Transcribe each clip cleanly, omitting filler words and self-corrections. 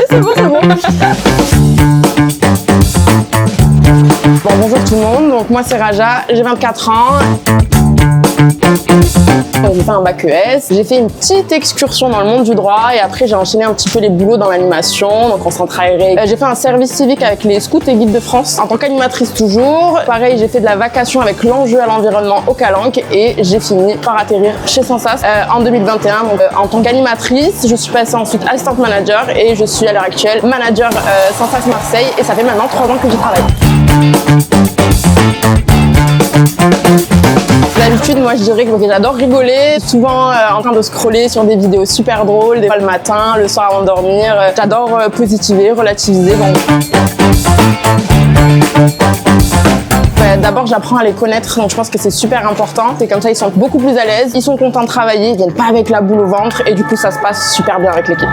C'est bon, c'est bon. Bon, bonjour tout le monde, donc moi c'est Raja, j'ai 24 ans. J'ai fait un bac ES, j'ai fait une petite excursion dans le monde du droit et après j'ai enchaîné un petit peu les boulots dans l'animation, donc en centre aéré. J'ai fait un service civique avec les scouts et guides de France en tant qu'animatrice toujours. Pareil, j'ai fait de la vacation avec l'enjeu à l'environnement au Calanque et j'ai fini par atterrir chez Sensas en 2021. Donc, en tant qu'animatrice, je suis passée ensuite assistante manager et je suis à l'heure actuelle manager Sensas Marseille et ça fait maintenant 3 ans que j'y travaille. D'habitude, moi je dirais que j'adore rigoler, souvent en train de scroller sur des vidéos super drôles, des fois le matin, le soir avant de dormir. J'adore positiver, relativiser. Donc... D'abord, j'apprends à les connaître, donc je pense que c'est super important. C'est comme ça, ils sont beaucoup plus à l'aise, ils sont contents de travailler, ils viennent pas avec la boule au ventre et du coup, ça se passe super bien avec l'équipe.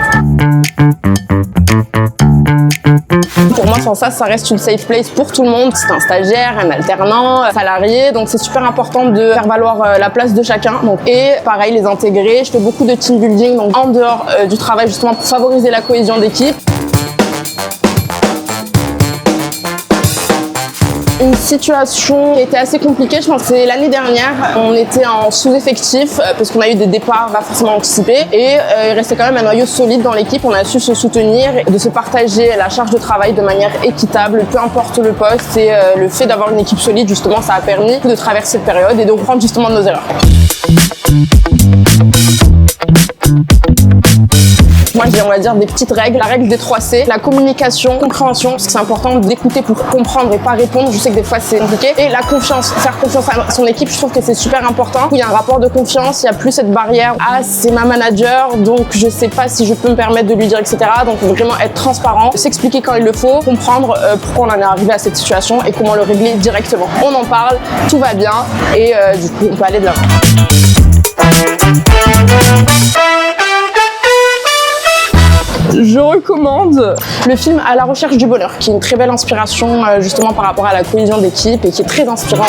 Pour moi, Sensas, ça reste une safe place pour tout le monde. C'est un stagiaire, un alternant, un salarié, donc c'est super important de faire valoir la place de chacun. Donc, et pareil, les intégrer. Je fais beaucoup de team building, donc en dehors du travail justement pour favoriser la cohésion d'équipe. Une situation qui a été assez compliquée, je pense que c'est l'année dernière. On était en sous-effectif parce qu'on a eu des départs pas forcément anticipés et il restait quand même un noyau solide dans l'équipe. On a su se soutenir et de se partager la charge de travail de manière équitable, peu importe le poste. Et le fait d'avoir une équipe solide, justement, ça a permis de traverser cette période et de reprendre justement de nos erreurs. Moi, j'ai, on va dire, des petites règles. La règle des 3C, la communication, compréhension, parce que c'est important d'écouter pour comprendre et pas répondre. Je sais que des fois, c'est compliqué. Et la confiance, faire confiance à son équipe, je trouve que c'est super important. Il y a un rapport de confiance, il n'y a plus cette barrière. Ah, c'est ma manager, donc je sais pas si je peux me permettre de lui dire, etc. Donc, vraiment être transparent, s'expliquer quand il le faut, comprendre pourquoi on en est arrivé à cette situation et comment le régler directement. On en parle, tout va bien et du coup, on peut aller de l'avant. Je recommande le film À la recherche du bonheur, qui est une très belle inspiration justement par rapport à la cohésion d'équipe et qui est très inspirant.